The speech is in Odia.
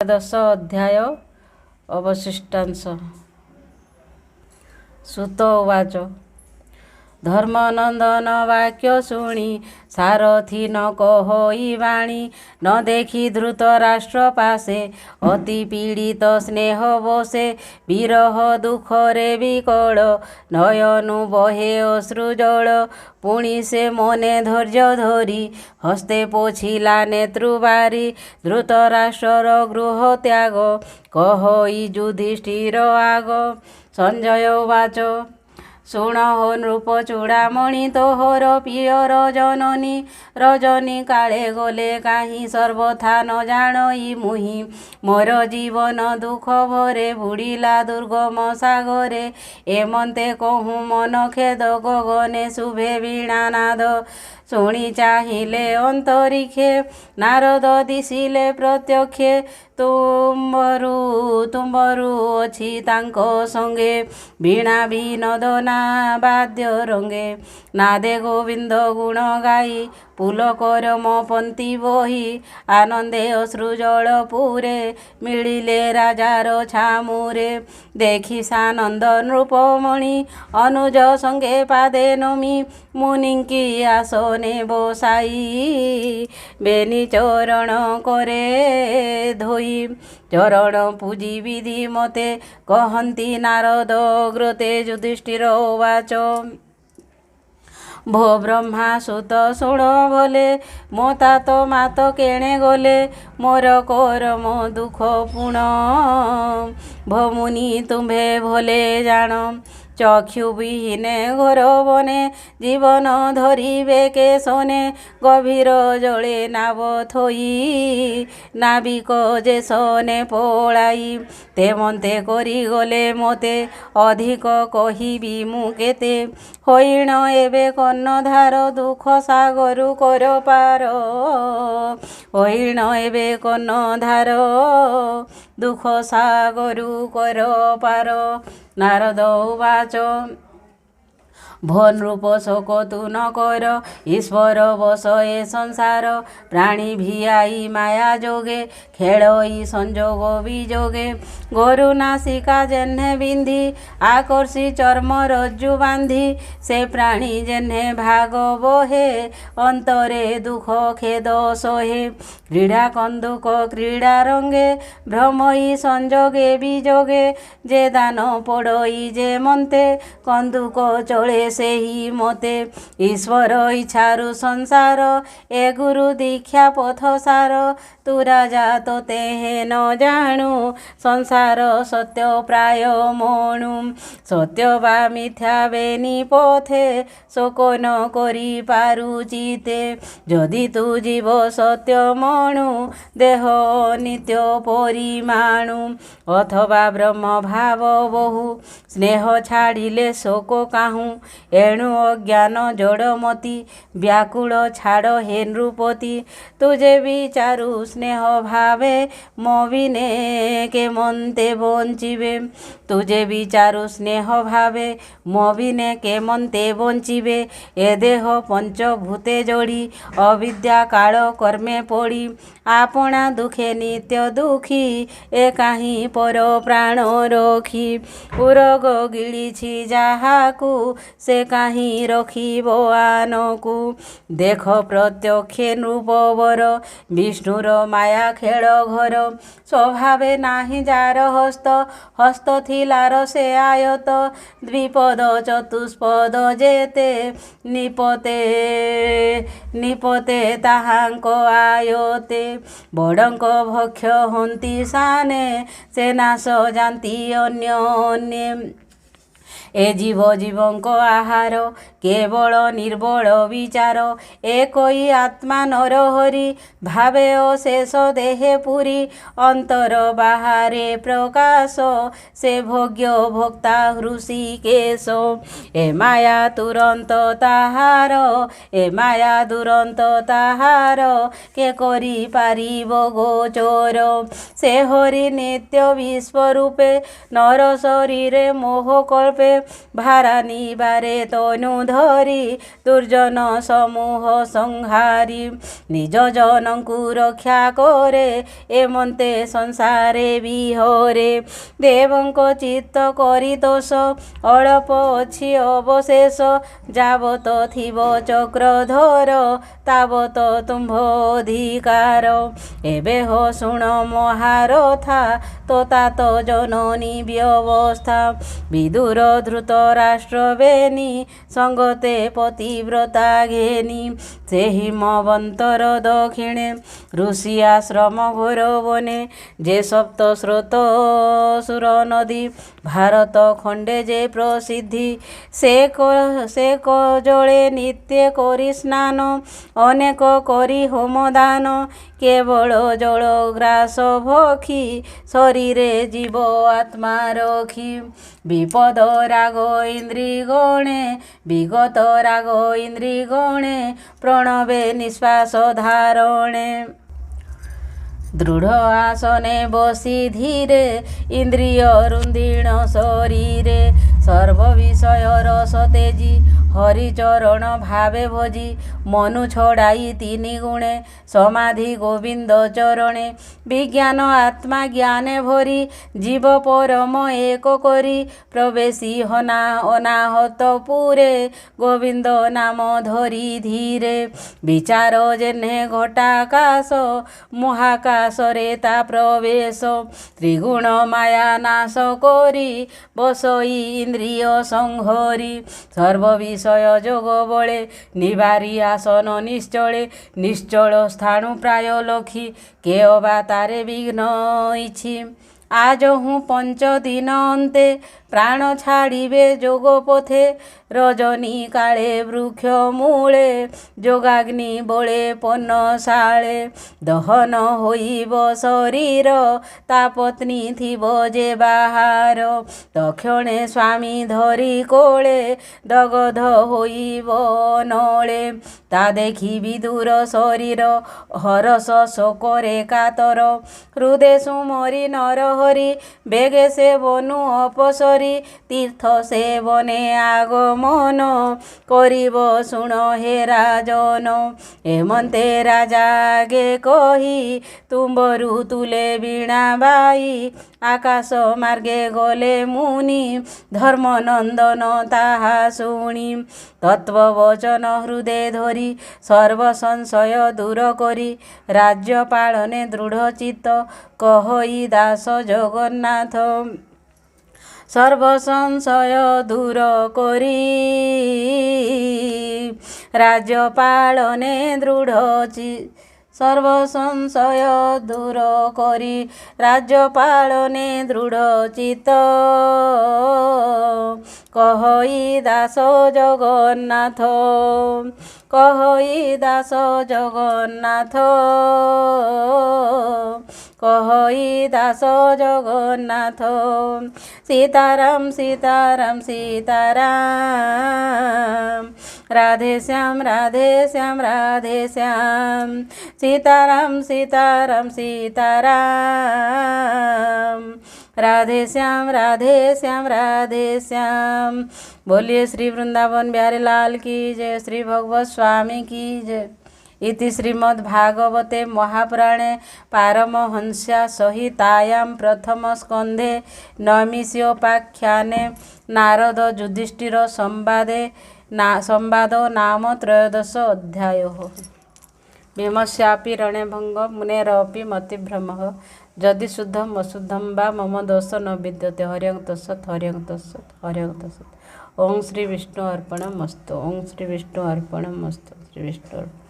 ଦଶ ଅଧ୍ୟାୟ ଅବଶିଷ୍ଟାଂଶ। ସୁତ ଉବାଚ ଧର୍ମନନ୍ଦନ ବାକ୍ୟ ଶୁଣି ସାରଥି ନ କହଇ ବାଣୀ ନ ଦେଖି ଧୃତରାଷ୍ଟ୍ର ପାଶେ ଅତି ପୀଡ଼ିତ ସ୍ନେହ ବସେ ବିରହ ଦୁଃଖରେ ବିକଳ ନୟନୁ ବହେ ଅଶ୍ରୁ ଜଳ ପୁଣି ସେ ମନେ ଧୈର୍ଯ୍ୟ ଧରି ହସ୍ତେ ପୋଛିଲା ନେତୃବାରି ଧୃତରାଷ୍ଟ୍ରର ଗୃହ ତ୍ୟାଗ କହଇ ଯୁଧିଷ୍ଠିର ଆଗ। ସଞ୍ଜୟ ଉବାଚ ଶୁଣ ହୋ ନୃପ ଚୂଡ଼ାମଣି ତୋହର ପ୍ରିୟର ଜନନୀ ରଜନୀ କାଳେ ଗଲେ କାହିଁ ସର୍ବଥା ନ ଜାଣଇ ମୁହିଁ ମୋର ଜୀବନ ଦୁଃଖ ଭରେ ବୁଡ଼ିଲା ଦୁର୍ଗମ ସାଗରେ ଏମନ୍ତେ କହୁଁ ମନ ଖେଦ ଗଗନେ ଶୁଭେ ବୀଣାନାଦ ଶୁଣି ଚାହିଁଲେ ଅନ୍ତରିକ୍ଷେ ନାରଦ ଦିଶିଲେ ପ୍ରତ୍ୟକ୍ଷେ ତୁମ୍ବରୁ ଅଛି ତାଙ୍କ ସଙ୍ଗେ ବୀଣା ବିନୋଦ ନା ବାଦ୍ୟ ରଙ୍ଗେ ନାଦେ ଗୋବିନ୍ଦ ଗୁଣ ଗାଇ ପୁଲକର ମୋ ପନ୍ତି ବହି ଆନନ୍ଦେ ଅଶ୍ରୁ ଜଳ ପୁରେ ମିଳିଲେ ରାଜାର ଛାମୁରେ ଦେଖି ସାନନ୍ଦ ନୃପମଣି ଅନୁଜ ସଙ୍ଗେ ପାଦେ ନମି ମୁନିଙ୍କି ଆସନେ ବସାଇ ବେନି ଚରଣ କରେ ଧୋଇ ଚରଣ ପୂଜି ବିଧି ମତେ କହନ୍ତି ନାରଦ ଅଗ୍ରତେ ଯୁଧିଷ୍ଠିର ଉବାଚ ଭୋ ବ୍ରହ୍ମା ସୁତ ଶୁଣ ଭଲେ ମୋ ତାତ ମାତ କେଣେ ଗଲେ ମୋର କରମ ଦୁଃଖ ପୁଣ ଭୋ ମୁନି ତୁମ୍ଭେ ଭଲେ ଜାଣ ଚକ୍ଷୁ ବିହୀନେ ଘର ବନେ ଜୀବନ ଧରିବେ କେଶନେ ଗଭୀର ଜଳେ ନାବ ଥୋଇ ନାବିକ ଯେ ସନେ ପଳାଇ ତେମନ୍ତେ କରିଗଲେ ମୋତେ ଅଧିକ କହିବି ମୁଁ କେତେ ହଇଣ ଏବେ କର୍ଣ୍ଣଧାର ଦୁଃଖ ସାଗରୁ କର ପାର ହଇଣ ଏବେ କର୍ଣ୍ଣଧାର ଦୁଃଖ ସାଗରୁ କର ପାର। ନାରଦ ଉବାଚ ଭୋ ନୃପ ଶୋକ ତୁ ନ କର ଈଶ୍ୱର ବସ ଏ ସଂସାର ପ୍ରାଣୀ ଭିଆଇ ମାୟା ଯୋଗେ ଖେଳଇ ସଂଯୋଗ ବିଯୋଗେ ଗୋରୁ ନାସିକା ଯେହ୍ନେ ବିନ୍ଧି ଆକର୍ଷି ଚର୍ମ ରଜ୍ଜୁ ବାନ୍ଧି ସେ ପ୍ରାଣୀ ଯେହ୍ନେ ଭାଗ ବହେ ଅନ୍ତରେ ଦୁଃଖ ଖେଦ ସହେ କ୍ରୀଡ଼ା କନ୍ଦୁକ କ୍ରୀଡ଼ା ରଙ୍ଗେ ଭ୍ରମଇ ସଂଯୋଗେ ବିଯୋଗେ ଯେ ଦାନ ପଡ଼ଇ ଯେ ମନ୍ତେ କନ୍ଦୁକ ଚଳେ ସେହି ମତେ ଈଶ୍ୱର ଇଚ୍ଛାରୁ ସଂସାର ଏ ଗୁରୁ ଦୀକ୍ଷା ପଥ ସାର ତୁ ରାଜା ତୋତେ ନ ଜାଣୁ ସଂସାର ସତ୍ୟ ପ୍ରାୟ ମଣୁ ସତ୍ୟ ବା ମିଥ୍ୟା ବେନି ପଥେ ଶୋକ ନ କରି ପାରୁଚିତେ ଯଦି ତୁ ଜୀବ ସତ୍ୟ ମଣୁ ଦେହ ନିତ୍ୟ ପରିମାଣୁ ଅଥବା ବ୍ରହ୍ମ ଭାବ ବହୁ ସ୍ନେହ ଛାଡ଼ିଲେ ଶୋକ କାହୁଁ ଏଣୁ ଅଜ୍ଞାନ ଜଡ଼ମତି ବ୍ୟାକୁଳ ଛାଡ଼ ହେ ନୃପତି ତୁଜେ ବିଚାରୁ ସ୍ନେହ ଭାବେ ମୋ ବିନେ କେମନ୍ତେ ବଞ୍ଚିବେ ତୁଜେ ବିଚାରୁ ସ୍ନେହ ଭାବେ ମୋ ବିନେ କେମନ୍ତେ ବଞ୍ଚିବେ ଏ ଦେହ ପଞ୍ଚଭୂତେ ଯୋଡ଼ି ଅବିଦ୍ୟା କାଳ କର୍ମେ ପଡ଼ି ଆପଣା ଦୁଃଖେ ନିତ୍ୟ ଦୁଃଖୀ ଏ କାହିଁ ପର ପ୍ରାଣ ରଖି ଉରଗ ଗିଳିଛି ଯାହାକୁ ସେ କାହିଁ ରଖିବ ଆନକୁ ଦେଖ ପ୍ରତ୍ୟକ୍ଷେ ନୃପବର ବିଷ୍ଣୁର ମାୟା ଖେଳ ଘର ସ୍ୱଭାବେ ନାହିଁ ଯାର ହସ୍ତ ଥିଲାର ସେ ଆୟତ ଦ୍ୱିପଦ ଚତୁଷ୍ପଦ ଯେତେ ନିପତେ ତାହାଙ୍କ ଆୟତେ ବଡ଼ଙ୍କ ଭକ୍ଷ ହନ୍ତି ସାନେ ସେ ନାଶ ଯାନ୍ତି ଅନ୍ୟ ଅନ୍ୟେ ଏ ଜୀବ ଜୀବଙ୍କ ଆହାର କେବଳ ନିର୍ବଳ ବିଚାର ଏକଇ ଆତ୍ମା ନରହରି ଭାବେ ଅଶେଷ ଦେହେ ପୁରୀ ଅନ୍ତର ବାହାରେ ପ୍ରକାଶ ସେ ଭୋଗ୍ୟ ଭୋକ୍ତା ହୃଷିକେଶ ଏ ମାୟା ତୁରନ୍ତ ତାହାର ଏ ମାୟା ଦୁରନ୍ତ ତାହାର କେ କରି ପାରିବ ଗୋଚର ସେ ହରି ନିତ୍ୟ ବିଶ୍ୱରୂପେ ନର ଶରୀରେ ମୋହ କଳ୍ପେ କଳ୍ପେ ଭାରାନିବାରେ ତନୁ ଧରି ଦୁର୍ଜନ ସମୂହ ସଂହାରି ନିଜ ଜନଙ୍କୁ ରକ୍ଷା କରେ ଏମନ୍ତେ ସଂସାରେ ବିହରେ ଦେବଙ୍କ ଚିତ୍ତ କରି ଦୋଷ ଅଳ୍ପ ଅଛି ଅବଶେଷ ଯାବତ ଥିବ ଚକ୍ରଧର ତାବତ ତୁମ୍ଭ ଅଧିକାର ଏବେ ହୋ ଶୁଣ ମହାରଥା ତୋତାତ ଜନନୀ ବ୍ୟବସ୍ଥା ବିଦୁର ଧୃତ ରାଷ୍ଟ୍ର ବେନି ସଙ୍ଗତେ ପତିବ୍ରତା ଘେନି ସେ ହିମବନ୍ତର ଦକ୍ଷିଣେ ଋଷି ଆଶ୍ରମ ଘୋର ବନେ ଯେ ସପ୍ତ ସ୍ରୋତ ସୁର ନଦୀ ଭାରତ ଖଣ୍ଡେ ଯେ ପ୍ରସିଦ୍ଧି ସେ ଜଳେ ନିତ୍ୟ କରି ସ୍ନାନ ଅନେକ କରି ହୋମଦାନ କେବଳ ଜଳ ଗ୍ରାସ ଭକ୍ଷୀ ଶରୀରେ ଜୀବ ଆତ୍ମା ରଖି ବିପଦ ରାଗ ଇନ୍ଦ୍ରି ଗଣେ ବିଗତ ରାଗ ଇନ୍ଦ୍ରି ଗଣେ ପ୍ରଣବେ ନିଶ୍ୱାସ ଧାରଣେ ଦୃଢ଼ ଆସନେ ବସି ଧୀରେ ଇନ୍ଦ୍ରିୟ ରୁନ୍ଧିଣ ଶରୀରେ ସର୍ବ ବିଷୟର ସତେଜି ହରିଚରଣ ଭାବେ ଭଜି ମନୁ ଛଡ଼ାଇ ତିନି ଗୁଣେ ସମାଧି ଗୋବିନ୍ଦ ଚରଣେ ବିଜ୍ଞାନ ଆତ୍ମା ଜ୍ଞାନେ ଭରି ଜୀବ ପରମ ଏକ କରି ପ୍ରବେଶୀ ଅନାହତ ପୁରେ ଗୋବିନ୍ଦ ନାମ ଧରି ଧୀରେ ବିଚାର ଯେହ୍ନେ ଘଟାକାଶ ମହାକାଶରେ ତା ପ୍ରବେଶ ତ୍ରିଗୁଣ ମାୟା ନାଶ କରି ବସଇ ଇନ୍ଦ୍ରିୟ ସଂହରି ସର୍ବ ବିଷୟ ଯୋଗ ବଳେ ନିବାରି ଆସନ ନିଶ୍ଚଳେ ନିଶ୍ଚଳ ସ୍ଥାଣୁ ପ୍ରାୟ ଲକ୍ଷୀ କେ ଅବା ତାରେ ବିଘ୍ନ ଇଛି আজ হুঁ ৫ দিন অন্তে প্রাণ ছাড়িবে যোগ পথে রজনী কালে বৃক্ষ মূলে যোগাগ্নি বলে পন্নশালে দহন হইব শরীর তা পত্নী থিব যে বাহার তক্ষণে স্বামী ধরি কোলে দগধ হইব নলে তা দেখি বিদুর শরীর হরস শোকরে কাতর হৃদে সুমরি নরহরি বেগে সে বনু অপসরি তীর্থ সেবনে আগমন করিব শুণ হে রাজন এমন্তে রাজা আগে কহি তুম্বরু তুলে বীণা বাই আকাশ মার্গে গলে মুনি ধর্মনন্দন তাহা শুনি তত্ত্ববচন হৃদে ধরি সর্ব সংশয় দূর করি রাজ্য পালনে দৃঢ় চিত্ত কহই দাস জগন্নাথ সর্ব সংশয় দূর করি রাজ্য পালনে দৃঢ় সর্ব সংশয় দূর করি রাজ্য পালনে দৃঢ় চিত্ত কহই দাস জগন্নাথ কহই দাস জগন্নাথ কহই দাস জগন্নাথ সীতারাম সীতারাম সীতারাম রাধে শ্যাম রাধে শ্যাম রাধে শ্যাম সীতারাম সীতারাম সীতারাম राधे श्याम राधे श्याम राधे श्याम। बोलिए श्री वृंदावन बिहारी लाल की जय, श्री भगवत स्वामी की जय। इति श्रीमद्भागवते महापुराणे पारमहंस्या संहितायां प्रथम स्कंधे नैमिषोपाख्याने नारद युधिष्ठिर संवाद नाम त्रयोदश अध्याय। भीमस्यापि रणे भंग मुनेरपि मतिभ्रमः यदि शुद्धम अशुद्धम वा मम दोष न विद्यते हरिं तत्सत् हरिं तत्सत् हरिं तत्सत्। ओं श्री विष्णु अर्पणमस्तु। ओं श्री विष्णु अर्पणमस्तु। श्री विष्णु अर्पणमस्तु।